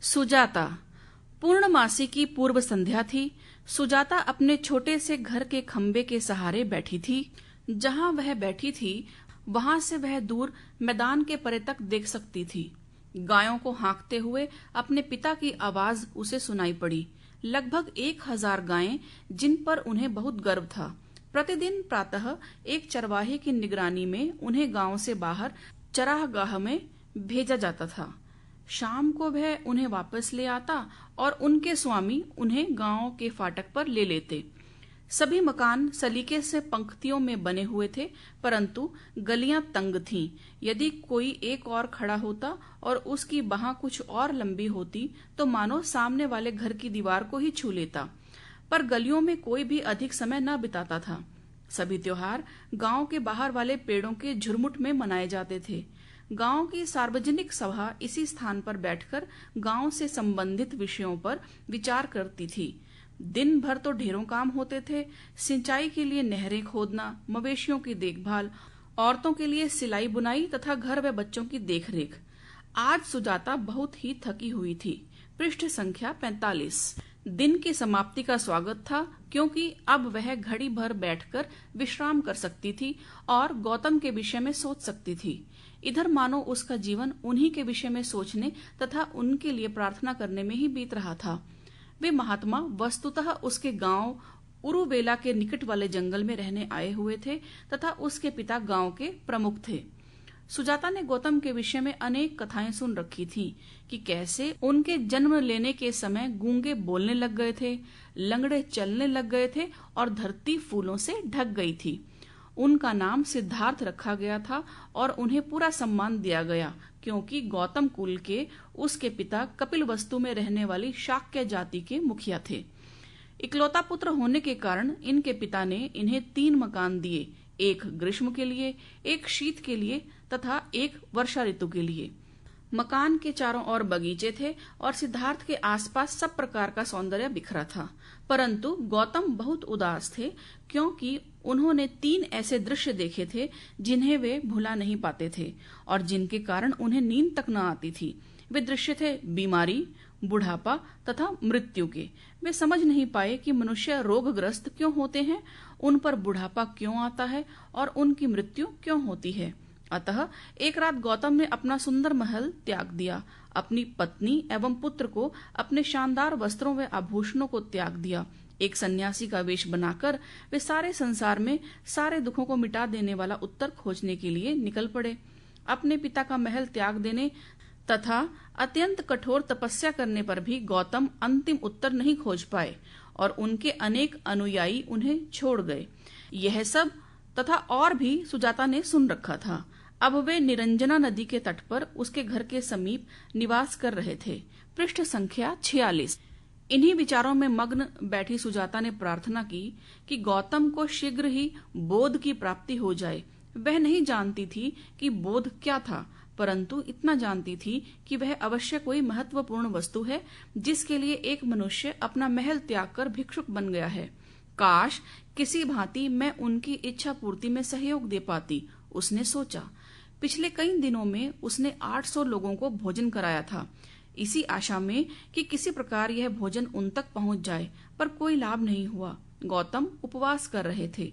सुजाता। पूर्णमासी की पूर्व संध्या थी। सुजाता अपने छोटे से घर के खंबे के सहारे बैठी थी। जहां वह बैठी थी वहां से वह दूर मैदान के परे तक देख सकती थी। गायों को हाँकते हुए अपने पिता की आवाज उसे सुनाई पड़ी। लगभग 1000 गायें, जिन पर उन्हें बहुत गर्व था। प्रतिदिन प्रातः एक चरवाहे की निगरानी में उन्हें गांव से बाहर चरागाह में भेजा जाता था। शाम को वह उन्हें वापस ले आता और उनके स्वामी उन्हें गांव के फाटक पर ले लेते। सभी मकान सलीके से पंक्तियों में बने हुए थे, परंतु गलियां तंग थीं। यदि कोई एक और खड़ा होता और उसकी बाह कुछ और लंबी होती तो मानो सामने वाले घर की दीवार को ही छू लेता। पर गलियों में कोई भी अधिक समय न बिताता था। सभी त्योहार गांव के बाहर वाले पेड़ों के झुरमुट में मनाए जाते थे। गांव की सार्वजनिक सभा इसी स्थान पर बैठकर गांव से संबंधित विषयों पर विचार करती थी। दिन भर तो ढेरों काम होते थे। सिंचाई के लिए नहरें खोदना, मवेशियों की देखभाल, औरतों के लिए सिलाई बुनाई तथा घर व बच्चों की देखरेख। आज सुजाता बहुत ही थकी हुई थी। पृष्ठ संख्या 45। दिन की समाप्ति का स्वागत था, क्योंकि अब वह घड़ी भर बैठकर विश्राम कर सकती थी और गौतम के विषय में सोच सकती थी। इधर मानो उसका जीवन उन्हीं के विषय में सोचने तथा उनके लिए प्रार्थना करने में ही बीत रहा था। वे महात्मा वस्तुतः उसके गांव उरुवेला के निकट वाले जंगल में रहने आए हुए थे तथा उसके पिता गांव के प्रमुख थे। सुजाता ने गौतम के विषय में अनेक कथाएं सुन रखी थीं कि कैसे उनके जन्म लेने के समय गूंगे बोलने लग गए थे, लंगड़े चलने लग गए थे और धरती फूलों से ढक गई थी। उनका नाम सिद्धार्थ रखा गया था और उन्हें पूरा सम्मान दिया गया, क्योंकि गौतम कुल के उसके पिता कपिलवस्तु में रहने वाली शाक्य जाति के मुखिया थे। इकलौता पुत्र होने के कारण इनके पिता ने इन्हें 3 मकान दिए, एक ग्रीष्म के लिए, एक शीत के लिए तथा एक वर्षा ऋतु के लिए। मकान के चारों ओर बगीचे थे और सिद्धार्थ के आसपास सब प्रकार का सौंदर्य बिखरा था। परंतु गौतम बहुत उदास थे, क्योंकि उन्होंने 3 ऐसे दृश्य देखे थे जिन्हें वे भुला नहीं पाते थे और जिनके कारण उन्हें नींद तक न आती थी। वे दृश्य थे बीमारी, बुढ़ापा तथा मृत्यु के। वे समझ नहीं पाए कि मनुष्य रोगग्रस्त क्यों होते हैं, उन पर बुढ़ापा क्यों आता है और उनकी मृत्यु क्यों होती है। अतः एक रात गौतम ने अपना सुंदर महल त्याग दिया, अपनी पत्नी एवं पुत्र को, अपने शानदार वस्त्रों व आभूषणों को त्याग दिया। एक सन्यासी का वेश बनाकर वे सारे संसार में सारे दुखों को मिटा देने वाला उत्तर खोजने के लिए निकल पड़े। अपने पिता का महल त्याग देने तथा अत्यंत कठोर तपस्या करने पर भी गौतम अंतिम उत्तर नहीं खोज पाए और उनके अनेक अनुयायी उन्हें छोड़ गए। यह सब तथा और भी सुजाता ने सुन रखा था। अब वे निरंजना नदी के तट पर उसके घर के समीप निवास कर रहे थे। पृष्ठ संख्या 46। इन्हीं विचारों में मग्न बैठी सुजाता ने प्रार्थना की कि गौतम को शीघ्र ही बोध की प्राप्ति हो जाए। वह नहीं जानती थी कि बोध क्या था, परंतु इतना जानती थी कि वह अवश्य कोई महत्वपूर्ण वस्तु है, जिसके लिए एक मनुष्य अपना महल त्याग कर भिक्षुक बन गया है। काश किसी भांति मैं उनकी इच्छा पूर्ति में सहयोग दे पाती, उसने सोचा। पिछले कई दिनों में उसने 800 लोगों को भोजन कराया था, इसी आशा में कि किसी प्रकार यह भोजन उन तक पहुंच जाए, पर कोई लाभ नहीं हुआ। गौतम उपवास कर रहे थे।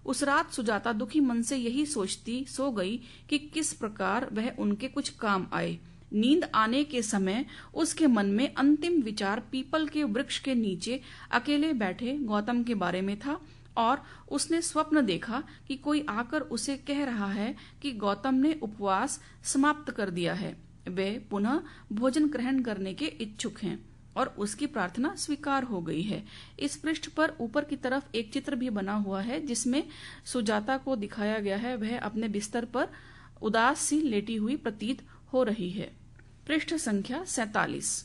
उस रात सुजाता दुखी मन से यही सोचती सो गई कि किस प्रकार वह उनके कुछ काम आए। नींद आने के समय उसके मन में अंतिम विचार पीपल के वृक्ष के नीचे अकेले बैठे गौतम के बारे में था और उसने स्वप्न देखा कि कोई आकर उसे कह रहा है कि गौतम ने उपवास समाप्त कर दिया है, वे पुनः भोजन ग्रहण करने के इच्छुक हैं और उसकी प्रार्थना स्वीकार हो गई है। इस पृष्ठ पर ऊपर की तरफ एक चित्र भी बना हुआ है, जिसमें सुजाता को दिखाया गया है। वह अपने बिस्तर पर उदास सी लेटी हुई प्रतीत हो रही है। पृष्ठ संख्या 47।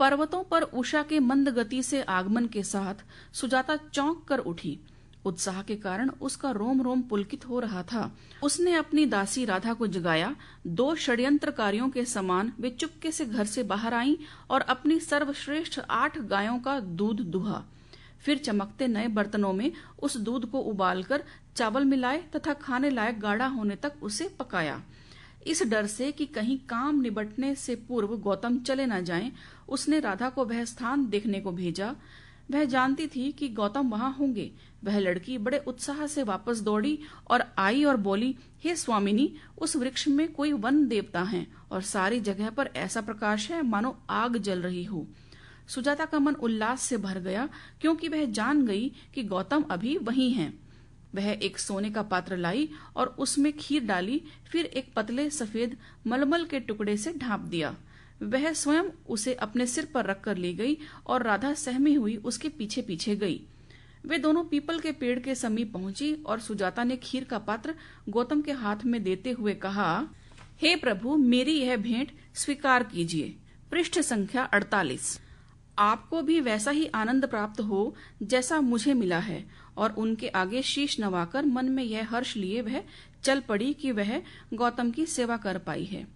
पर्वतों पर उषा के मंद गति से आगमन के साथ सुजाता चौंक कर उठी। उत्साह के कारण उसका रोम रोम पुलकित हो रहा था। उसने अपनी दासी राधा को जगाया। 2 षड्यंत्रकारियों के समान वे चुपके से घर से बाहर आईं और अपनी सर्वश्रेष्ठ 8 गायों का दूध दुहा। फिर चमकते नए बर्तनों में उस दूध को उबालकर चावल मिलाए तथा खाने लायक गाढ़ा होने तक उसे पकाया। इस डर से कि कहीं काम निबटने से पूर्व गौतम चले न जाएं, उसने राधा को वह स्थान देखने को भेजा। वह जानती थी कि गौतम वहां होंगे। वह लड़की बड़े उत्साह से वापस दौड़ी और आई और बोली, हे स्वामिनी, उस वृक्ष में कोई वन देवता हैं और सारी जगह पर ऐसा प्रकाश है मानो आग जल रही हो। सुजाता का मन उल्लास से भर गया, क्योंकि वह जान गई कि गौतम अभी वहीं हैं। वह एक सोने का पात्र लाई और उसमें खीर डाली, फिर एक पतले सफेद मलमल के टुकड़े से ढांप दिया। वह स्वयं उसे अपने सिर पर रखकर ले गई और राधा सहमी हुई उसके पीछे पीछे गई। वे दोनों पीपल के पेड़ के समीप पहुंची और सुजाता ने खीर का पात्र गौतम के हाथ में देते हुए कहा, हे प्रभु, मेरी यह भेंट स्वीकार कीजिए। पृष्ठ संख्या 48। आपको भी वैसा ही आनंद प्राप्त हो जैसा मुझे मिला है। और उनके आगे शीश नवाकर मन में यह हर्ष लिए वह चल पड़ी कि वह गौतम की सेवा कर पाई है।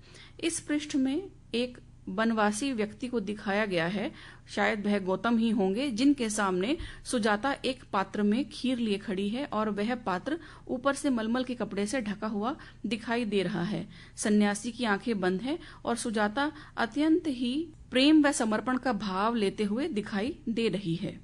इस पृष्ठ में एक वनवासी व्यक्ति को दिखाया गया है। शायद वह गौतम ही होंगे, जिनके सामने सुजाता एक पात्र में खीर लिए खड़ी है और वह पात्र ऊपर से मलमल के कपड़े से ढका हुआ दिखाई दे रहा है। सन्यासी की आंखें बंद हैं और सुजाता अत्यंत ही प्रेम व समर्पण का भाव लेते हुए दिखाई दे रही है।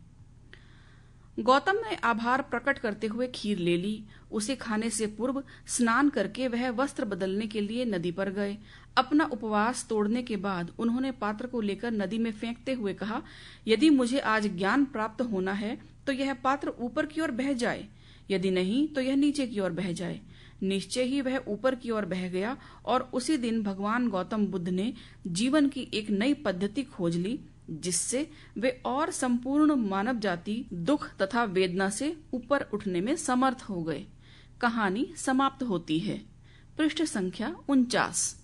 गौतम ने आभार प्रकट करते हुए खीर ले ली। उसे खाने से पूर्व स्नान करके वह वस्त्र बदलने के लिए नदी पर गए। अपना उपवास तोड़ने के बाद उन्होंने पात्र को लेकर नदी में फेंकते हुए कहा, यदि मुझे आज ज्ञान प्राप्त होना है तो यह पात्र ऊपर की ओर बह जाए, यदि नहीं तो यह नीचे की ओर बह जाए। निश्चय ही वह ऊपर की ओर बह गया और उसी दिन भगवान गौतम बुद्ध ने जीवन की एक नई पद्धति खोज ली, जिससे वे और संपूर्ण मानव जाति दुख तथा वेदना से ऊपर उठने में समर्थ हो गए। कहानी समाप्त होती है। पृष्ठ संख्या 49।